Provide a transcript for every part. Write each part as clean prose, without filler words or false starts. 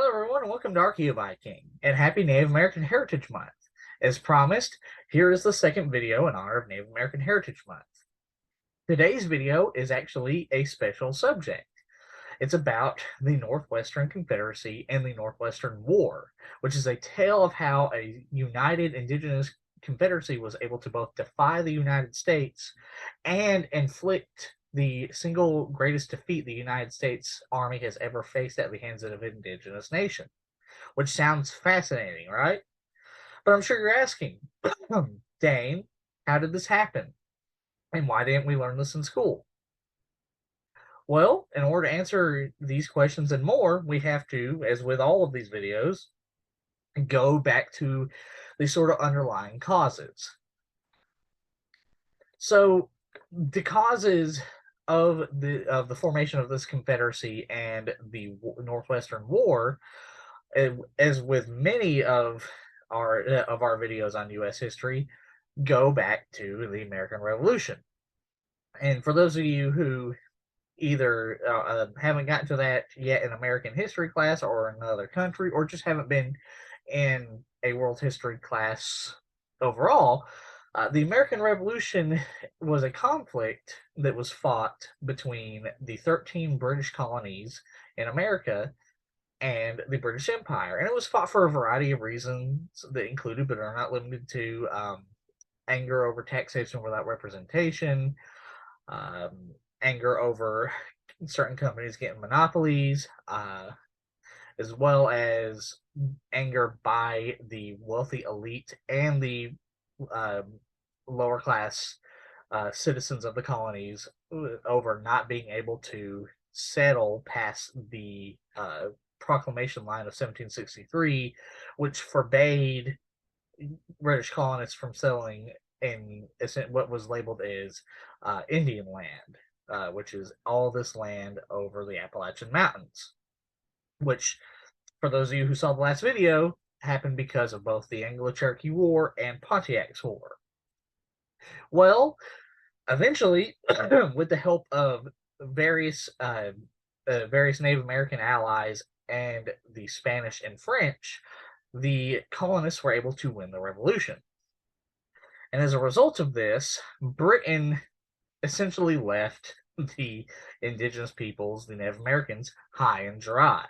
Hello, everyone, and welcome to Archaeobi King, and happy Native American Heritage Month. As promised, here is the second video in honor of Native American Heritage Month. Today's video is actually a special subject. It's about the Northwestern Confederacy and the Northwestern War, which is a tale of how a united Indigenous Confederacy was able to both defy the United States and inflict the single greatest defeat the United States Army has ever faced at the hands of an Indigenous nation. Which sounds fascinating, right? But I'm sure you're asking, Dane, how did this happen? And why didn't we learn this in school? Well, in order to answer these questions and more, we have to, as with all of these videos, go back to the sort of underlying causes. So the causes of the formation of this Confederacy and the Northwestern War, as with many of our videos on U.S. history, go back to the American Revolution. And for those of you who either haven't gotten to that yet in American history class or in another country, or just haven't been in a world history class overall, the American Revolution was a conflict that was fought between the 13 British colonies in America and the British Empire. And it was fought for a variety of reasons that included, but are not limited to, anger over taxation without representation, anger over certain companies getting monopolies, as well as anger by the wealthy elite and the lower class citizens of the colonies over not being able to settle past the Proclamation line of 1763, which forbade British colonists from settling in what was labeled as Indian land, which is all this land over the Appalachian Mountains, which, for those of you who saw the last video, happened because of both the Anglo-Cherokee War and Pontiac's War. Well, eventually, with the help of various Native American allies and the Spanish and French, the colonists were able to win the revolution. And as a result of this, Britain essentially left the indigenous peoples, the Native Americans, high and dry,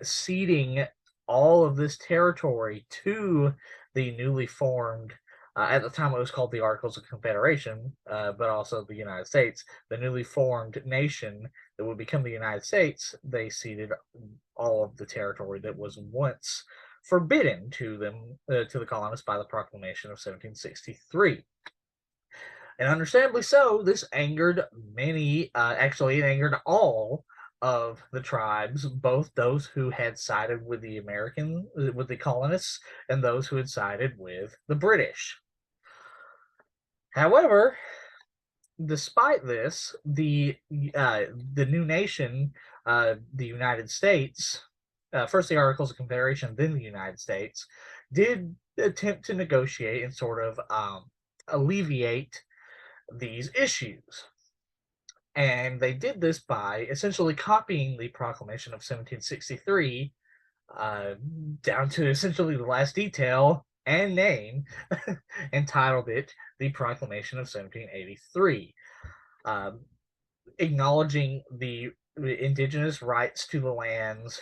ceding all of this territory to the newly formed, at the time it was called the Articles of Confederation, but also the United States, the newly formed nation that would become the United States. They ceded all of the territory that was once forbidden to them, to the colonists, by the Proclamation of 1763. And understandably so, this angered many, actually, it angered all of the tribes, both those who had sided with the colonists, and those who had sided with the British. However, despite this, the new nation, the United States, first the Articles of Confederation, then the United States, did attempt to negotiate and sort of alleviate these issues. And they did this by essentially copying the Proclamation of 1763 down to essentially the last detail and name, entitled it the Proclamation of 1783, acknowledging the indigenous rights to the lands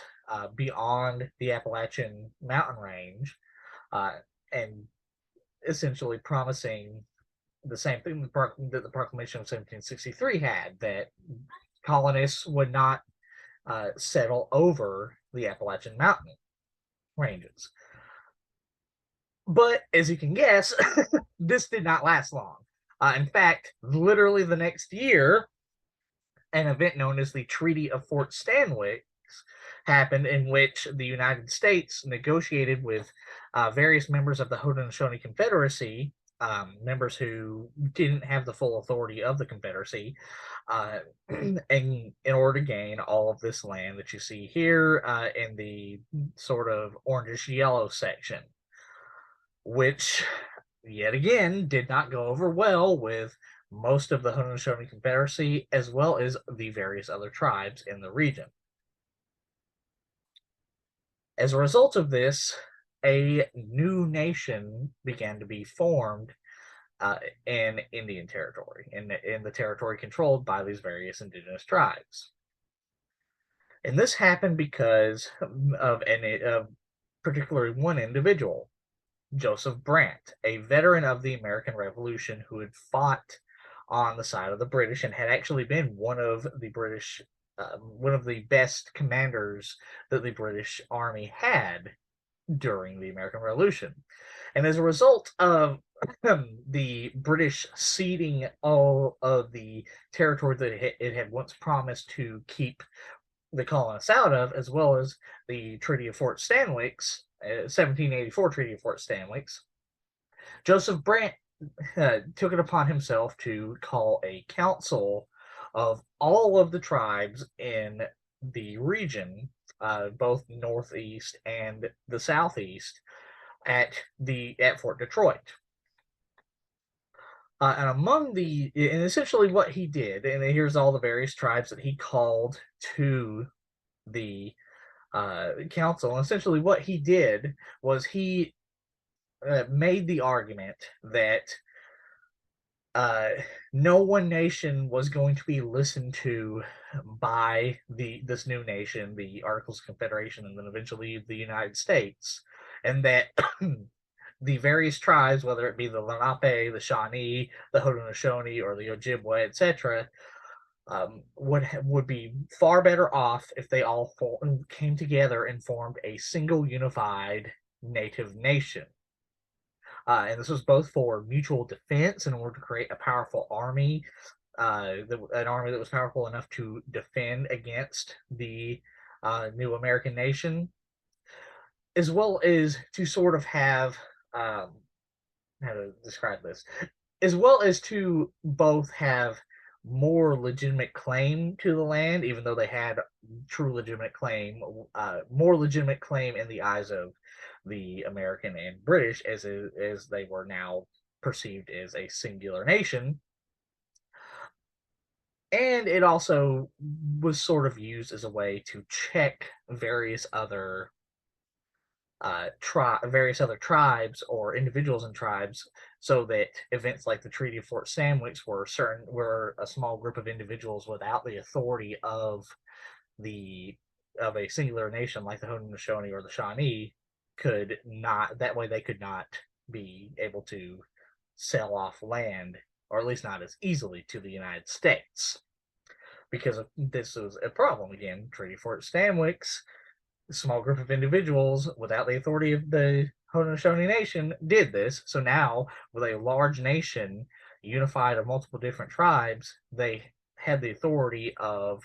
beyond the Appalachian mountain range, and essentially promising the same thing that the Proclamation of 1763 had, that colonists would not settle over the Appalachian mountain ranges. But as you can guess, this did not last long. In fact, literally the next year, an event known as the Treaty of Fort Stanwix happened, in which the United States negotiated with various members of the Haudenosaunee Confederacy, members who didn't have the full authority of the Confederacy, and in order to gain all of this land that you see here in the sort of orangish-yellow section, which, yet again, did not go over well with most of the Haudenosaunee Confederacy, as well as the various other tribes in the region. As a result of this, a new nation began to be formed in Indian Territory, in the territory controlled by these various indigenous tribes. And this happened because of particularly one individual, Joseph Brant, a veteran of the American Revolution who had fought on the side of the British and had actually been one of the best commanders that the British Army had during the American Revolution. And as a result of the British ceding all of the territory that it had once promised to keep the colonists out of, as well as the Treaty of Fort Stanwix, 1784 Treaty of Fort Stanwix, Joseph Brant took it upon himself to call a council of all of the tribes in the region, both northeast and the southeast, at Fort Detroit. And essentially what he did, and here's all the various tribes that he called to the council. And essentially what he did was he made the argument that no one nation was going to be listened to by this new nation, the Articles of Confederation, and then eventually the United States, and that the various tribes, whether it be the Lenape, the Shawnee, the Haudenosaunee, or the Ojibwe, etc., would be far better off if they all came together and formed a single unified native nation. And this was both for mutual defense in order to create a powerful army, an army that was powerful enough to defend against the new American nation, as well as to sort of have, how to describe this, as well as to both have more legitimate claim to the land, even though they had true legitimate claim, more legitimate claim in the eyes of the American and British, as they were now perceived as a singular nation. And it also was sort of used as a way to check various other tribes or individuals in tribes, so that events like the Treaty of Fort Stanwix were a small group of individuals without the authority of a singular nation like the Haudenosaunee or the Shawnee could not be able to sell off land, or at least not as easily, to the United States, because this was a problem. Again, Treaty of Fort Stanwix, a small group of individuals without the authority of the Haudenosaunee Nation did this. So now, with a large nation unified of multiple different tribes, they had the authority of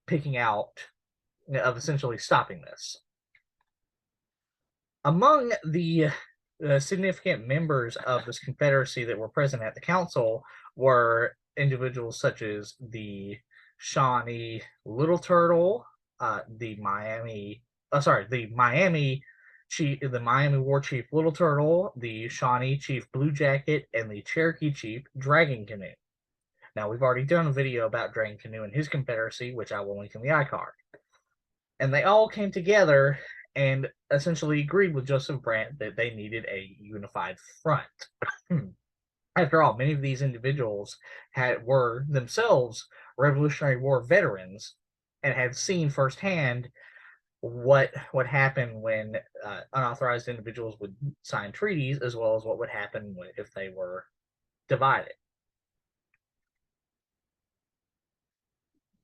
essentially stopping this. Among the significant members of this Confederacy that were present at the council were individuals such as the Shawnee Little Turtle, the Miami War Chief Little Turtle, the Shawnee Chief Blue Jacket, and the Cherokee Chief Dragon Canoe. Now, we've already done a video about Dragon Canoe and his Confederacy, which I will link in the iCard. And they all came together and essentially agreed with Joseph Brant that they needed a unified front. After all, many of these individuals were themselves Revolutionary War veterans and had seen firsthand what would happen when unauthorized individuals would sign treaties, as well as what would happen if they were divided.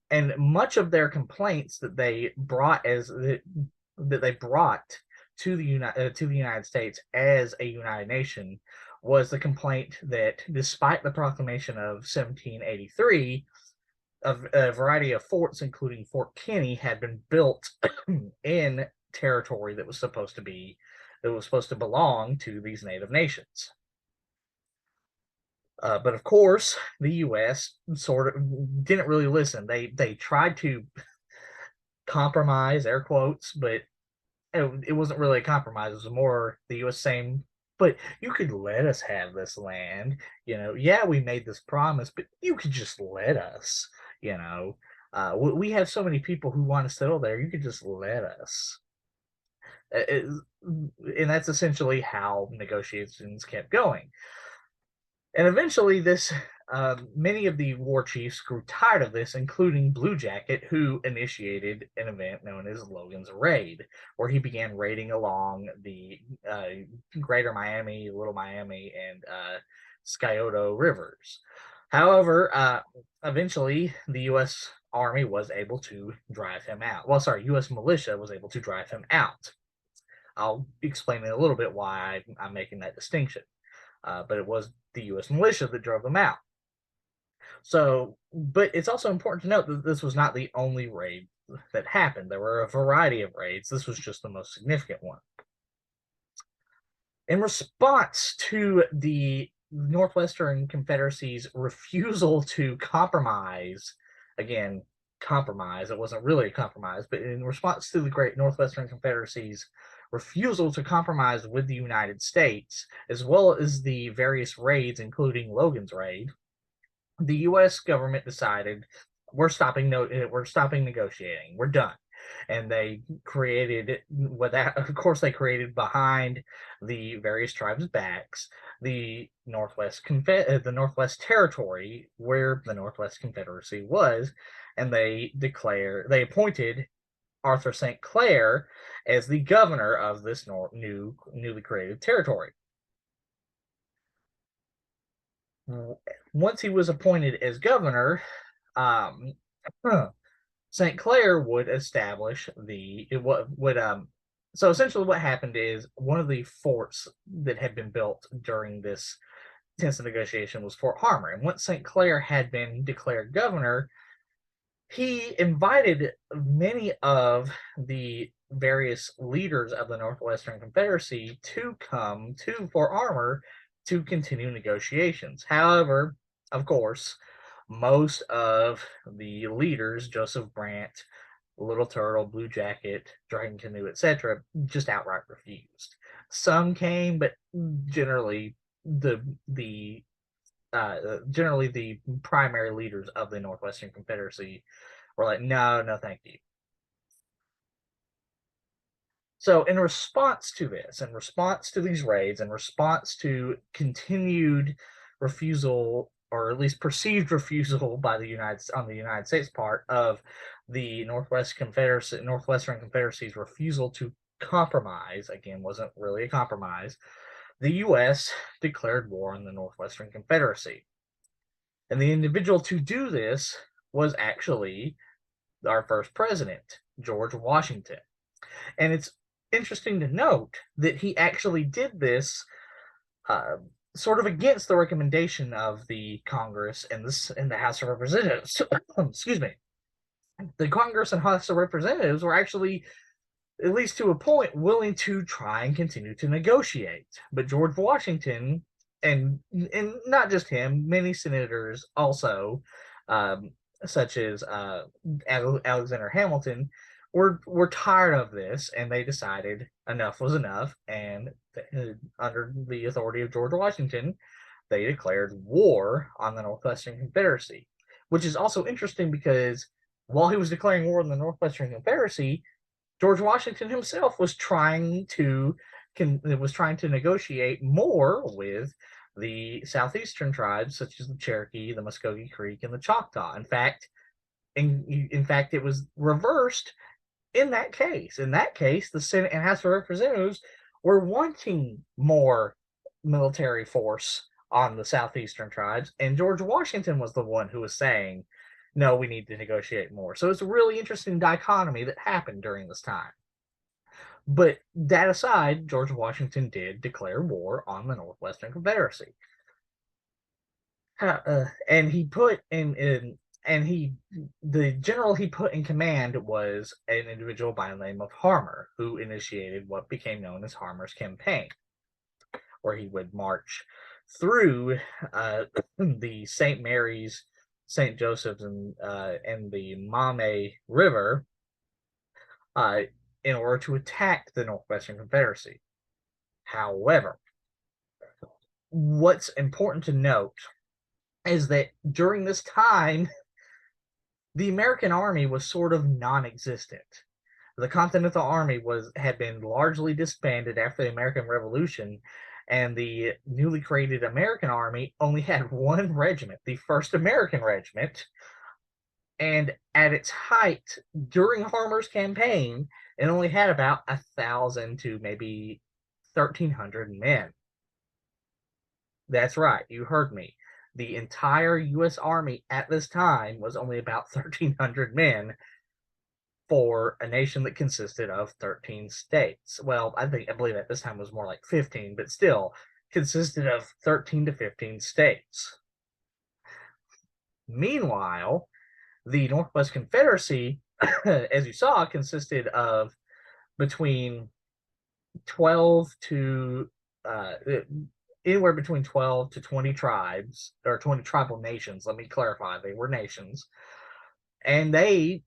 And much of their complaints that they brought to the United States as a united nation was the complaint that, despite the Proclamation of 1783, a variety of forts, including Fort Kinney, had been built in territory that was supposed to belong to these native nations. But of course, the U.S. sort of didn't really listen. They tried to compromise, air quotes, but it wasn't really a compromise. It was more the U.S. saying, "But you could let us have this land. Yeah, we made this promise, but you could just let us. We have so many people who want to settle there. You could just let us." And that's essentially how negotiations kept going. And eventually, many of the war chiefs grew tired of this, including Blue Jacket, who initiated an event known as Logan's Raid, where he began raiding along the Greater Miami, Little Miami, and Scioto rivers. However, eventually, the U.S. Army was able to drive him out. Well, sorry, U.S. militia was able to drive him out. I'll explain in a little bit why I'm making that distinction. But it was the U.S. militia that drove them out. So, but it's also important to note that this was not the only raid that happened. There were a variety of raids. This was just the most significant one. In response to the Northwestern Confederacy's refusal to compromise, again, compromise, it wasn't really a compromise, but in response to the Great Northwestern Confederacy's refusal to compromise with the United States, as well as the various raids, including Logan's raid, the U.S. government decided we're stopping negotiating. We're done. And they created of course, they created behind the various tribes' backs the Northwest Territory, where the Northwest Confederacy was, and they appointed Arthur St. Clair as the governor of this newly created territory. Once he was appointed as governor, St. Clair would establish so essentially what happened is one of the forts that had been built during this tense negotiation was Fort Harmar. And once St. Clair had been declared governor, he invited many of the various leaders of the Northwestern Confederacy to come to Fort Harmar to continue negotiations. However, of course, most of the leaders, Joseph Brant, Little Turtle, Blue Jacket, Dragon Canoe, etc., just outright refused. Some came, but generally the primary leaders of the Northwestern Confederacy were like, no, thank you. So in response to this, in response to these raids, in response to continued refusal, or at least perceived refusal by the United States part of the Northwestern Confederacy's refusal to compromise, again, wasn't really a compromise, the U.S. declared war on the Northwestern Confederacy. And the individual to do this was actually our first president, George Washington. And it's interesting to note that he actually did this sort of against the recommendation of the Congress and the House of Representatives. Excuse me. The Congress and House of Representatives were actually, at least to a point, willing to try and continue to negotiate. But George Washington, and not just him, many senators also, such as Alexander Hamilton, were tired of this, and they decided enough was enough, and under the authority of George Washington, they declared war on the Northwestern Confederacy, which is also interesting because while he was declaring war on the Northwestern Confederacy, George Washington himself was trying to negotiate more with the southeastern tribes, such as the Cherokee, the Muskogee Creek, and the Choctaw. In fact, it was reversed. In that case, the Senate and House of Representatives were wanting more military force on the southeastern tribes, and George Washington was the one who was saying, no, we need to negotiate more. So it's a really interesting dichotomy that happened during this time. But that aside, George Washington did declare war on the Northwestern Confederacy. And he put the general he put in command was an individual by the name of Harmar, who initiated what became known as Harmar's Campaign, where he would march through the St. Mary's, St. Joseph's, and the Maumee River in order to attack the Northwestern Confederacy. However, what's important to note is that during this time, the American army was sort of non-existent. The Continental Army had been largely disbanded after the American Revolution, and the newly created American Army only had one regiment, the First American Regiment, and at its height during Harmer's campaign, it only had about 1,000 to maybe 1,300 men. That's right, you heard me. The entire U.S. Army at this time was only about 1,300 men for a nation that consisted of 13 states. Well, I believe at this time was more like 15, but still consisted of 13 to 15 states. Meanwhile, the Northwest Confederacy, as you saw, consisted of between 12 to anywhere between 12 to 20 tribes, or 20 tribal nations. Let me clarify, they were nations. And they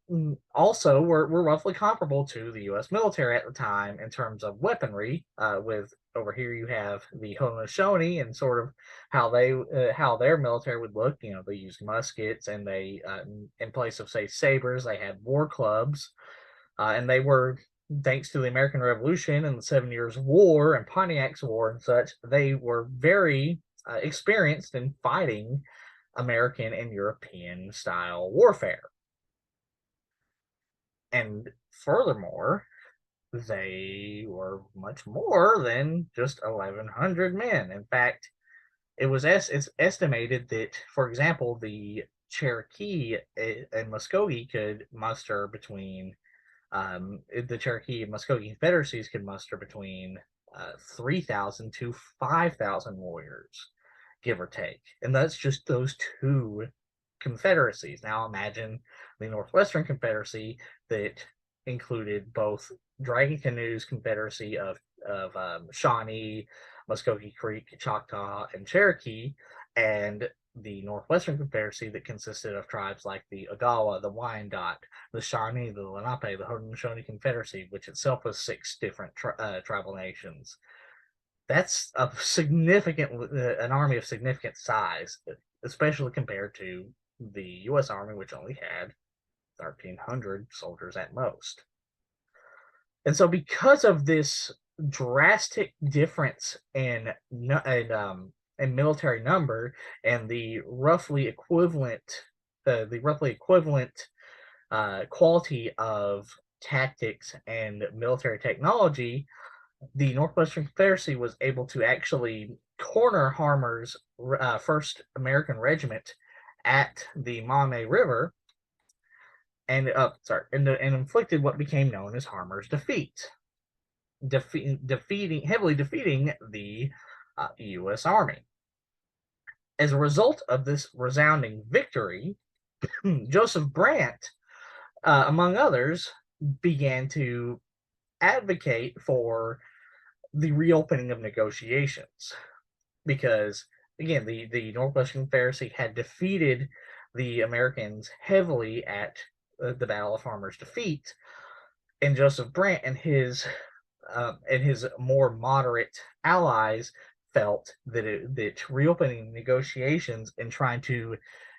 also were roughly comparable to the U.S. military at the time in terms of weaponry. With over here you have the Haudenosaunee and sort of how their military would look. You know, they used muskets, and they in place of, say, sabers, they had war clubs, and they were, thanks to the American Revolution and the 7 Years' War and Pontiac's War and such, they were very experienced in fighting American and European style warfare. And furthermore, they were much more than just 1,100 men. In fact, it's estimated that, for example, the Cherokee and Muskogee could muster between the Cherokee and Muskogee Confederacies could muster between 3,000 to 5,000 warriors, give or take. And that's just those two confederacies. Now imagine the Northwestern Confederacy that included both Dragon Canoe's Confederacy of Shawnee, Muskogee Creek, Choctaw, and Cherokee, and the Northwestern Confederacy that consisted of tribes like the Odawa, the Wyandot, the Shawnee, the Lenape, the Haudenosaunee Confederacy, which itself was 6 different tribal nations. That's a significant, an army of significant size, especially compared to the U.S. Army, which only had 1,300 soldiers at most. And so, because of this drastic difference in military number and the roughly equivalent quality of tactics and military technology, the Northwestern Confederacy was able to actually corner Harmer's First American Regiment at the Maumee River, and inflicted what became known as Harmer's defeat, heavily defeating the U.S. Army. As a result of this resounding victory, Joseph Brant, among others, began to advocate for the reopening of negotiations, because, again, the Northwestern Confederacy had defeated the Americans heavily at the Battle of Harmer's Defeat, and Joseph Brant and his more moderate allies felt that reopening negotiations and trying to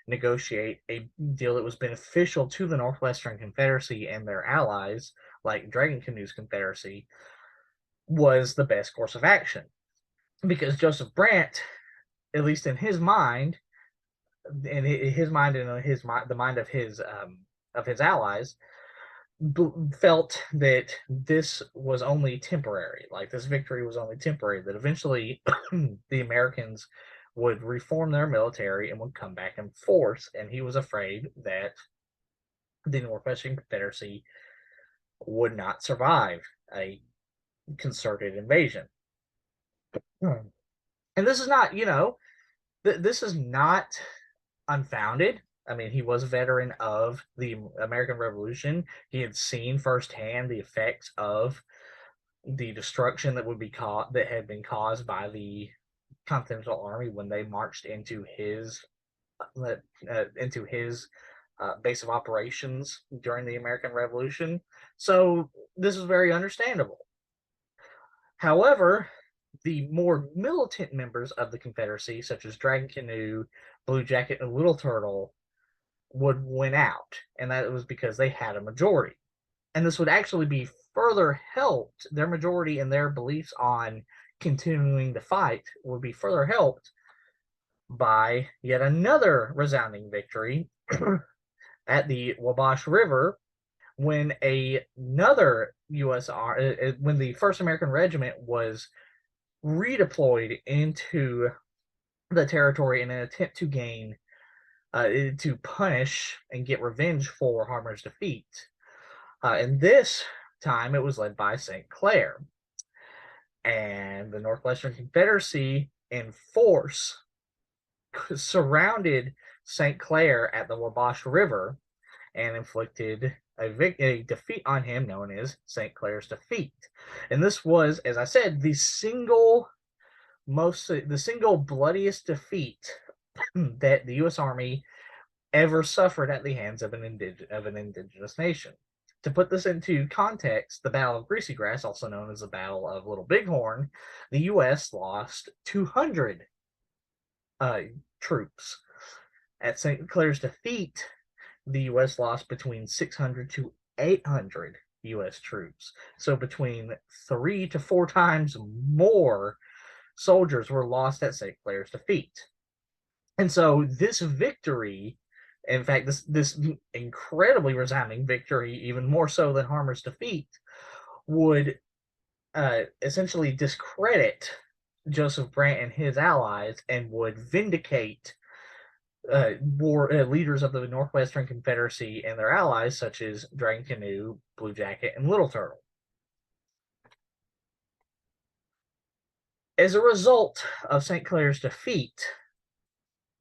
negotiate a deal that was beneficial to the Northwestern Confederacy and their allies, like Dragon Canoe's Confederacy, was the best course of action. Because Joseph Brant, at least in his mind, and the mind of his allies, felt that this was only temporary. Like, this victory was only temporary, that eventually the Americans would reform their military and would come back in force. And he was afraid that the Northwestern Confederacy would not survive a concerted invasion. And this is not, this is not unfounded. I mean, he was a veteran of the American Revolution. He had seen firsthand the effects of the destruction that had been caused by the Continental Army when they marched into his base of operations during the American Revolution. So this is very understandable. However, the more militant members of the Confederacy, such as Dragon Canoe, Blue Jacket, and Little Turtle, would win out, and that was because they had a majority. And this would actually be further helped, their majority and their beliefs on continuing the fight would be further helped by yet another resounding victory at the Wabash River when another when the 1st American Regiment was redeployed into the territory in an attempt to to punish and get revenge for Harmer's defeat. And this time it was led by St. Clair. And the Northwestern Confederacy in force surrounded St. Clair at the Wabash River and inflicted a defeat on him known as St. Clair's defeat. And this was, as I said, the single bloodiest defeat that the U.S. Army ever suffered at the hands of an indigenous nation. To put this into context, the Battle of Greasy Grass, also known as the Battle of Little Bighorn, the U.S. lost 200 troops. At St. Clair's defeat, the U.S. lost between 600 to 800 U.S. troops. So between 3 to 4 times more soldiers were lost at St. Clair's defeat. And so this victory, in fact, this incredibly resounding victory, even more so than Harmer's defeat, would essentially discredit Joseph Brant and his allies and would vindicate leaders of the Northwestern Confederacy and their allies, such as Dragon Canoe, Blue Jacket, and Little Turtle. As a result of St. Clair's defeat,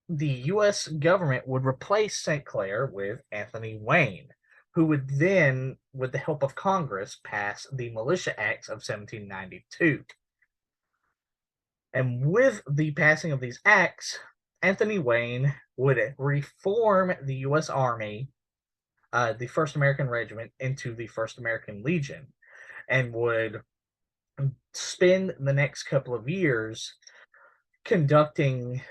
the U.S. government would replace St. Clair with Anthony Wayne, who would then, with the help of Congress, pass the Militia Acts of 1792. And with the passing of these acts, Anthony Wayne would reform the U.S. Army, the 1st American Regiment, into the 1st American Legion, and would spend the next couple of years conducting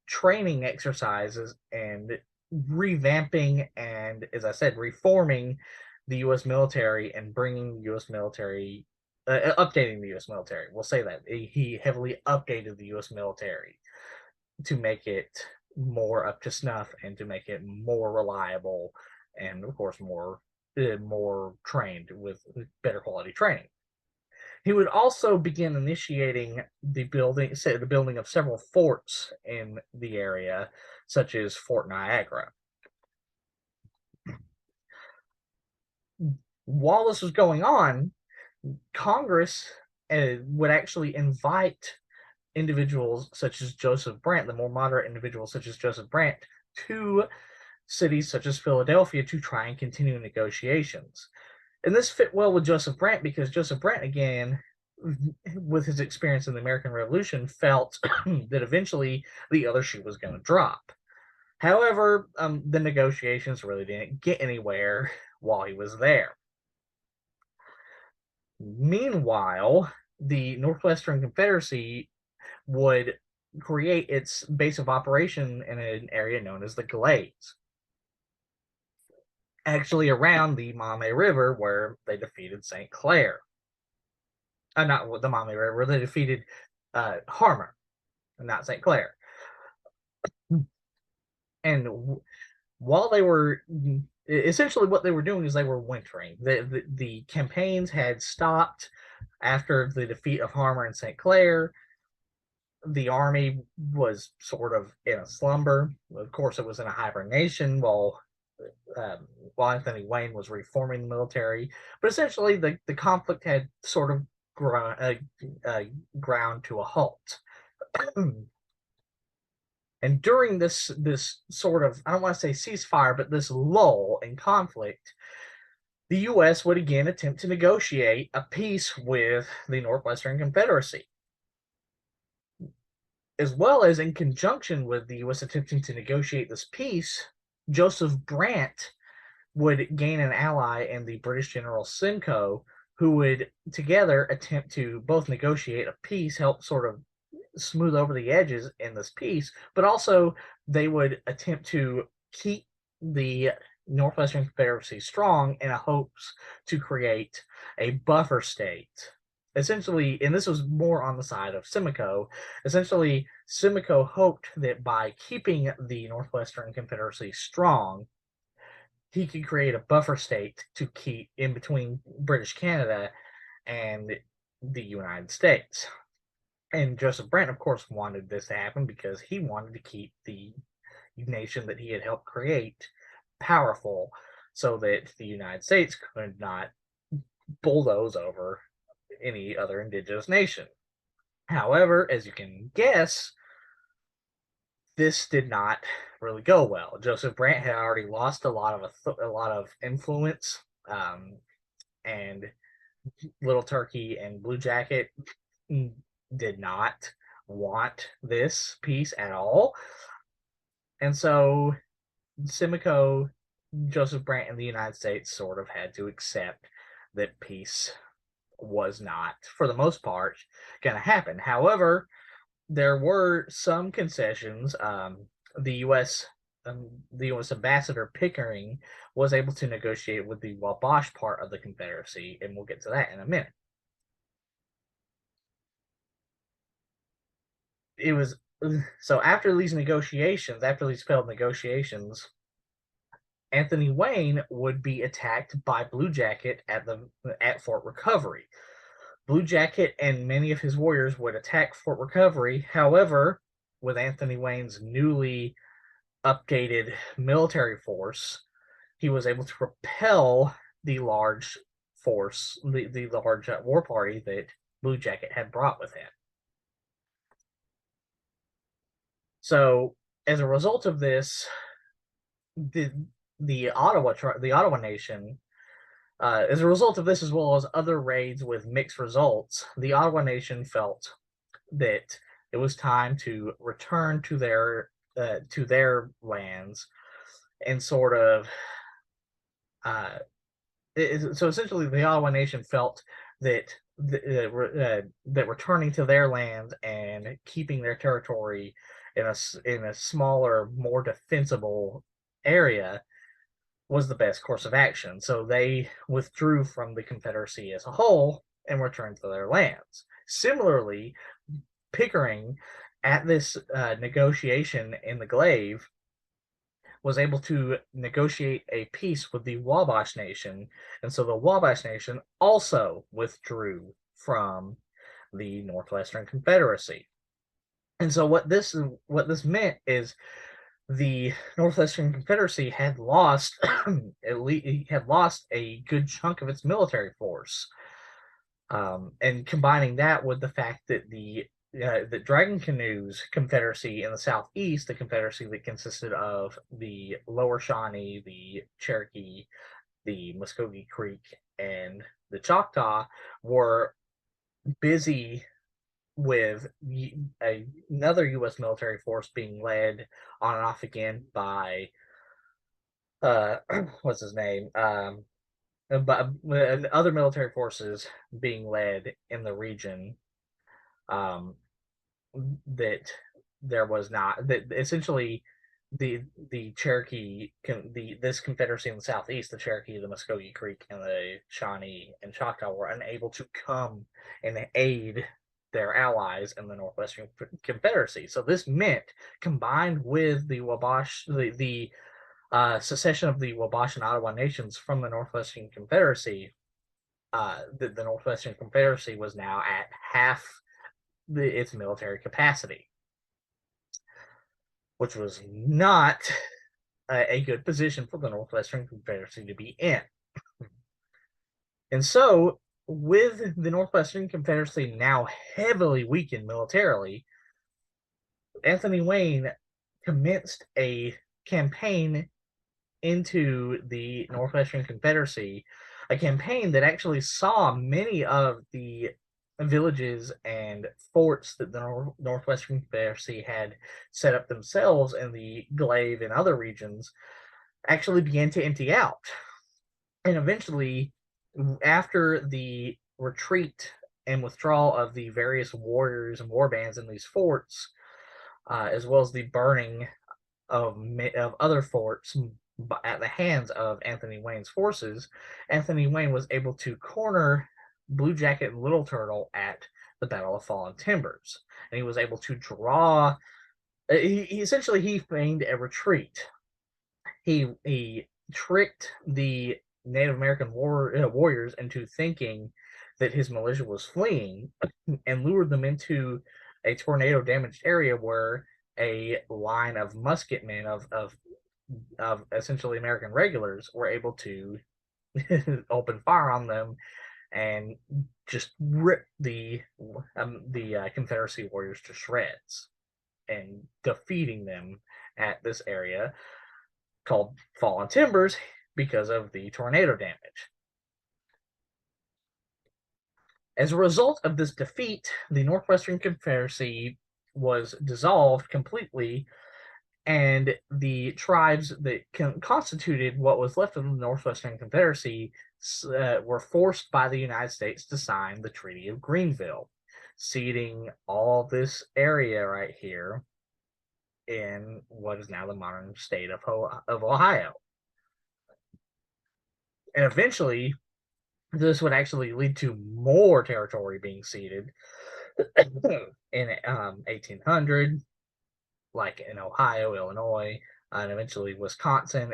training exercises and revamping and, as I said, reforming the U.S. military and bringing the U.S. military, updating the U.S. military. We'll say that. He heavily updated the U.S. military to make it more up to snuff and to make it more reliable and, of course, more trained with better quality training. He would also begin initiating the building of several forts in the area, such as Fort Niagara. While this was going on, Congress would actually invite individuals such as Joseph Brant, the more moderate individuals such as Joseph Brant, to cities such as Philadelphia to try and continue negotiations. And this fit well with Joseph Brant because Joseph Brant, again, with his experience in the American Revolution, felt that eventually the other shoe was going to drop. However, the negotiations really didn't get anywhere while he was there. Meanwhile, the Northwestern Confederacy would create its base of operation in an area known as the Glades, actually around the Maumee River, where they defeated St. Clair. Not the Maumee River, where they defeated Harmer, not St. Clair. And while they were essentially what they were doing is they were wintering. The campaigns had stopped after the defeat of Harmer and St. Clair. The army was sort of in a slumber. Of course, it was in a hibernation while Anthony Wayne was reforming the military. But essentially, the conflict had sort of ground to a halt. And during this sort of, I don't want to say ceasefire, but this lull in conflict, the U.S. would again attempt to negotiate a peace with the Northwestern Confederacy. As well as in conjunction with the U.S. attempting to negotiate this peace, Joseph Brant would gain an ally in the British General Simcoe, who would together attempt to both negotiate a peace, help sort of smooth over the edges in this peace, but also they would attempt to keep the Northwestern Confederacy strong in hopes to create a buffer state. Essentially, and this was more on the side of Simcoe, essentially, Simcoe hoped that by keeping the Northwestern Confederacy strong, he could create a buffer state to keep in between British Canada and the United States. And Joseph Brant, of course, wanted this to happen because he wanted to keep the nation that he had helped create powerful so that the United States could not bulldoze over any other indigenous nation. However, as you can guess, this did not really go well. Joseph Brant had already lost a lot of influence, and Little Turkey and Blue Jacket did not want this peace at all. And so Simcoe, Joseph Brant, and the United States sort of had to accept that peace was not, for the most part, going to happen. However, there were some concessions. The U.S. The U.S. ambassador Pickering was able to negotiate with the Wabash part of the Confederacy, and we'll get to that in a minute. It was so after these failed negotiations, Anthony Wayne would be attacked by Blue Jacket at Fort Recovery. Blue Jacket and many of his warriors would attack Fort Recovery. However, with Anthony Wayne's newly updated military force, he was able to repel the large force, the large war party that Blue Jacket had brought with him. So, as a result of this, the Odawa Nation, as a result of this, as well as other raids with mixed results, the Odawa Nation felt that it was time to return to their lands and sort of. So essentially, the Odawa Nation felt that that returning to their land and keeping their territory in a smaller, more defensible area was the best course of action. So they withdrew from the Confederacy as a whole and returned to their lands. Similarly, Pickering, at this negotiation in the Glaive, was able to negotiate a peace with the Wabash Nation, and so the Wabash Nation also withdrew from the Northwestern Confederacy. And so what this meant is the Northwestern Confederacy had lost a good chunk of its military force, and combining that with the fact that the Dragon Canoe's Confederacy in the southeast, the Confederacy that consisted of the Lower Shawnee, the Cherokee, the Muskogee Creek, and the Choctaw, were busy with another U.S. military force being led on and off again by what's his name? But other military forces being led in the region. That there was not that essentially the Cherokee this Confederacy in the southeast, the Cherokee, the Muskogee Creek, and the Shawnee and Choctaw were unable to come and aid their allies in the Northwestern Confederacy. So this meant, combined with the Wabash, the secession of the Wabash and Odawa nations from the Northwestern Confederacy, the Northwestern Confederacy was now at half its military capacity, which was not a good position for the Northwestern Confederacy to be in. And so, with the Northwestern Confederacy now heavily weakened militarily, Anthony Wayne commenced a campaign into the Northwestern Confederacy, a campaign that actually saw many of the villages and forts that the Northwestern Confederacy had set up themselves in the Glaive and other regions actually began to empty out. And eventually, after the retreat and withdrawal of the various warriors and war bands in these forts, as well as the burning of other forts, at the hands of Anthony Wayne's forces, Anthony Wayne was able to corner Blue Jacket and Little Turtle at the Battle of Fallen Timbers, and he was able to draw. He essentially he feigned a retreat. He tricked the Native American warriors into thinking that his militia was fleeing, and lured them into a tornado damaged area where a line of musketmen of essentially American regulars were able to open fire on them and just rip the Confederacy warriors to shreds, and defeating them at this area called Fallen Timbers because of the tornado damage. As a result of this defeat, the Northwestern Confederacy was dissolved completely, and the tribes that constituted what was left of the Northwestern Confederacy were forced by the United States to sign the Treaty of Greenville, ceding all this area right here in what is now the modern state of Ohio. And eventually, this would actually lead to more territory being ceded in 1800, like in Ohio, Illinois, and eventually Wisconsin.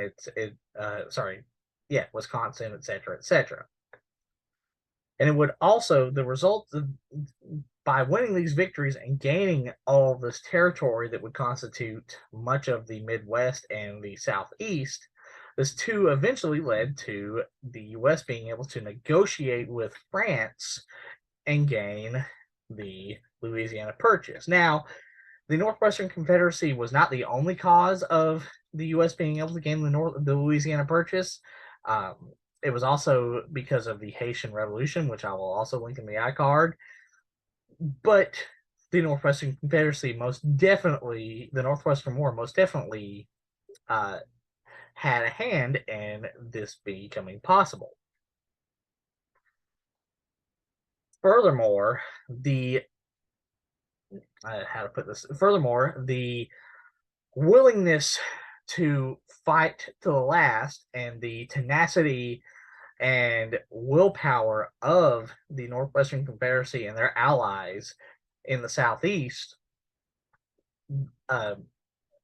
Wisconsin, etc., etc. And it would also, the result of, by winning these victories and gaining all this territory that would constitute much of the Midwest and the Southeast, this too eventually led to the U.S. being able to negotiate with France and gain the Louisiana Purchase. Now, the Northwestern Confederacy was not the only cause of the U.S. being able to gain the Louisiana Purchase. It was also because of the Haitian Revolution, which I will also link in the iCard. But the Northwestern Confederacy the Northwestern War most definitely had a hand in this becoming possible. Furthermore, the willingness to fight to the last and the tenacity and willpower of the Northwestern Confederacy and their allies in the Southeast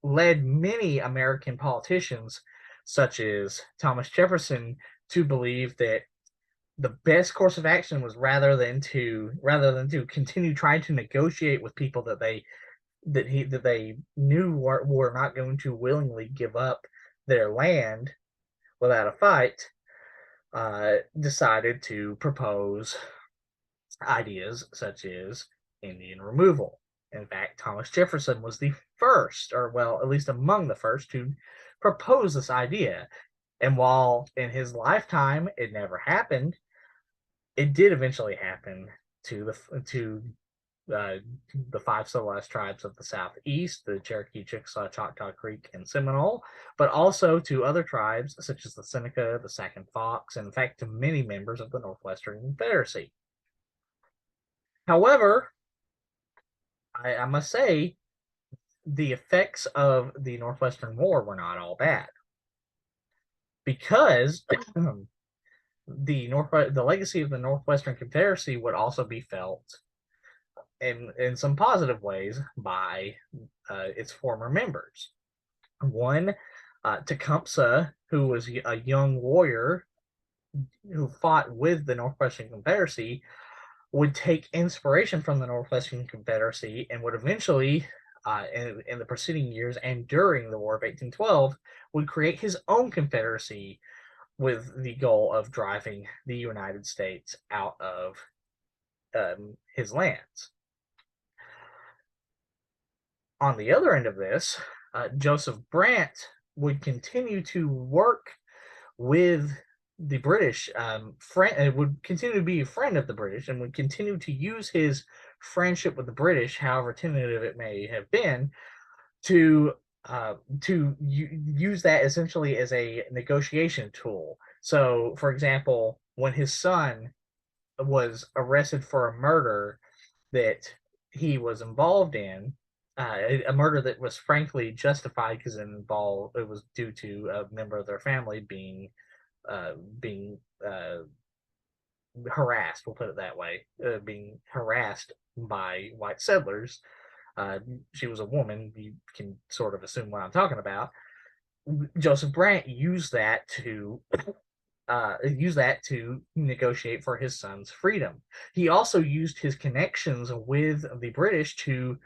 led many American politicians, such as Thomas Jefferson, to believe that the best course of action was rather than to continue trying to negotiate with people that they knew were not going to willingly give up their land without a fight, decided to propose ideas such as Indian removal. In fact, Thomas Jefferson was the first, or well, at least among the first, to propose this idea. And while in his lifetime it never happened, it did eventually happen to the 5 civilized tribes of the Southeast, the Cherokee, Chickasaw, Choctaw Creek, and Seminole, but also to other tribes such as the Seneca, the Sac and Fox, and in fact to many members of the Northwestern Confederacy. However, I must say, the effects of the Northwestern War were not all bad, because the legacy of the Northwestern Confederacy would also be felt in some positive ways by its former members. One, Tecumseh, who was a young warrior who fought with the Northwestern Confederacy, would take inspiration from the Northwestern Confederacy and would eventually, in the preceding years and during the War of 1812, would create his own confederacy with the goal of driving the United States out of his lands. On the other end of this, Joseph Brant would continue to work with the British, would continue to be a friend of the British, and would continue to use his friendship with the British, however tentative it may have been, to use that essentially as a negotiation tool. So, for example, when his son was arrested for a murder that he was involved in, a murder that was frankly justified because it was due to a member of their family being harassed. We'll put it that way, being harassed by white settlers. She was a woman. You can sort of assume what I'm talking about. Joseph Brant used that to negotiate for his son's freedom. He also used his connections with the British to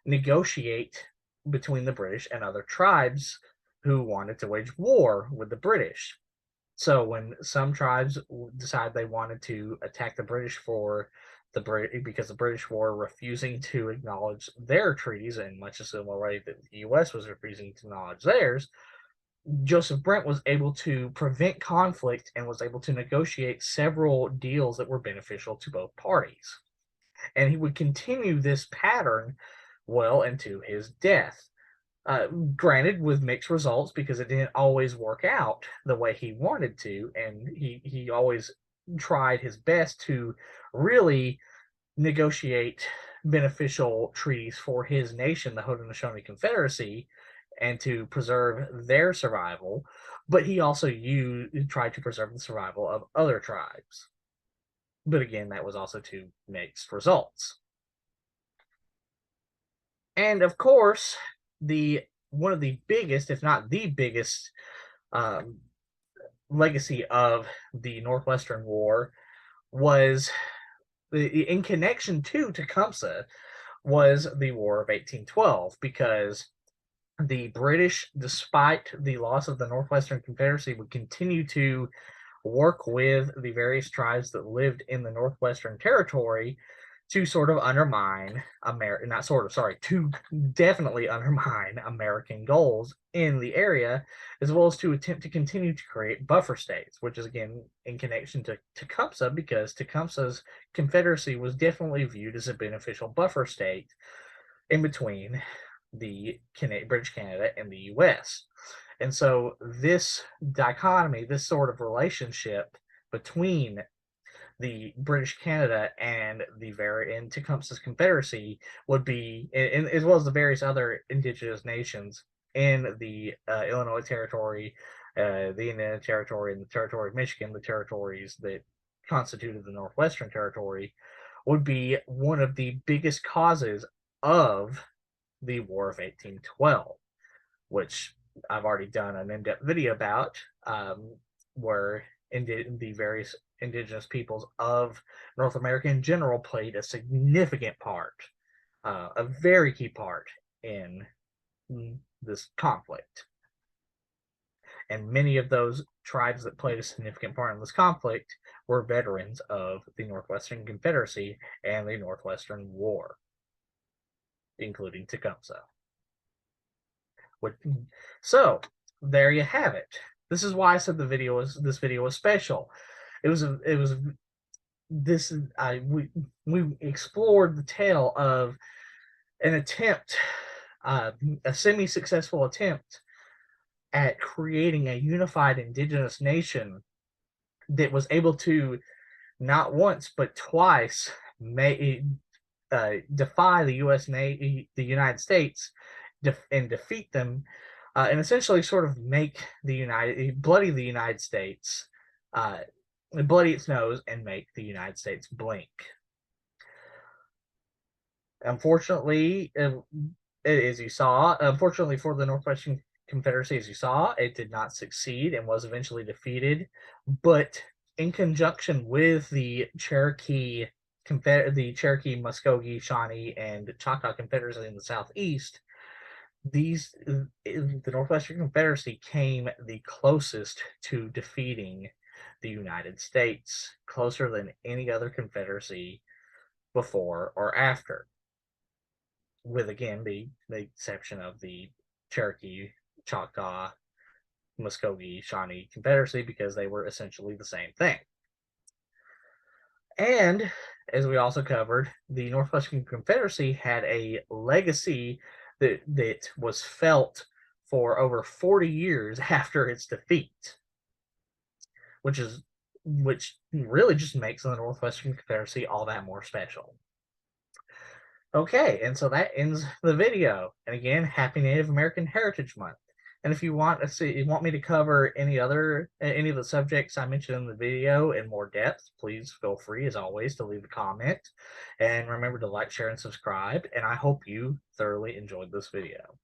negotiate between the British and other tribes who wanted to wage war with the British. So when some tribes decided they wanted to attack the British because the British were refusing to acknowledge their treaties in much the similar way that the U.S. was refusing to acknowledge theirs, Joseph Brent was able to prevent conflict and was able to negotiate several deals that were beneficial to both parties. And he would continue this pattern well into his death. Granted, with mixed results because it didn't always work out the way he wanted to, and he always tried his best to really negotiate beneficial treaties for his nation, the Haudenosaunee Confederacy, and to preserve their survival, but he also tried to preserve the survival of other tribes. But again, that was also to mixed results. And of course, one of the biggest, if not the biggest, legacy of the Northwestern War was, in connection to Tecumseh, was the War of 1812, because the British, despite the loss of the Northwestern Confederacy, would continue to work with the various tribes that lived in the Northwestern Territory to sort of undermine to definitely undermine American goals in the area, as well as to attempt to continue to create buffer states, which is again in connection to Tecumseh, because Tecumseh's Confederacy was definitely viewed as a beneficial buffer state in between the British Canada and the U.S. And so this dichotomy, this sort of relationship between the British Canada and Tecumseh's Confederacy would be, and as well as the various other indigenous nations in the Illinois Territory, the Indiana Territory, and the Territory of Michigan, the territories that constituted the Northwestern Territory, would be one of the biggest causes of the War of 1812, which I've already done an in-depth video about, where the various indigenous peoples of North America in general played a significant part, a very key part in this conflict. And many of those tribes that played a significant part in this conflict were veterans of the Northwestern Confederacy and the Northwestern War, including Tecumseh. So there you have it. This is why I said this video was special. We explored the tale of an attempt, a semi-successful attempt at creating a unified indigenous nation that was able to not once but twice defy the United States and defeat them, and essentially sort of make bloody the United States, bloody its nose and make the United States blink. Unfortunately, unfortunately for the Northwestern Confederacy, as you saw, it did not succeed and was eventually defeated. But in conjunction with the Cherokee, Muskogee, Shawnee, and Choctaw Confederacy in the Southeast, the Northwestern Confederacy came the closest to defeating the United States, closer than any other confederacy before or after, with again the exception of the Cherokee, Choctaw, Muskogee, Shawnee Confederacy, because they were essentially the same thing. And as we also covered, the Northwestern Confederacy had a legacy that was felt for over 40 years after its defeat, which really just makes the Northwestern Confederacy all that more special. Okay, and so that ends the video. And again, Happy Native American Heritage Month. And if you want to see, you want me to cover any of the subjects I mentioned in the video in more depth, please feel free, as always, to leave a comment. And remember to like, share, and subscribe. And I hope you thoroughly enjoyed this video.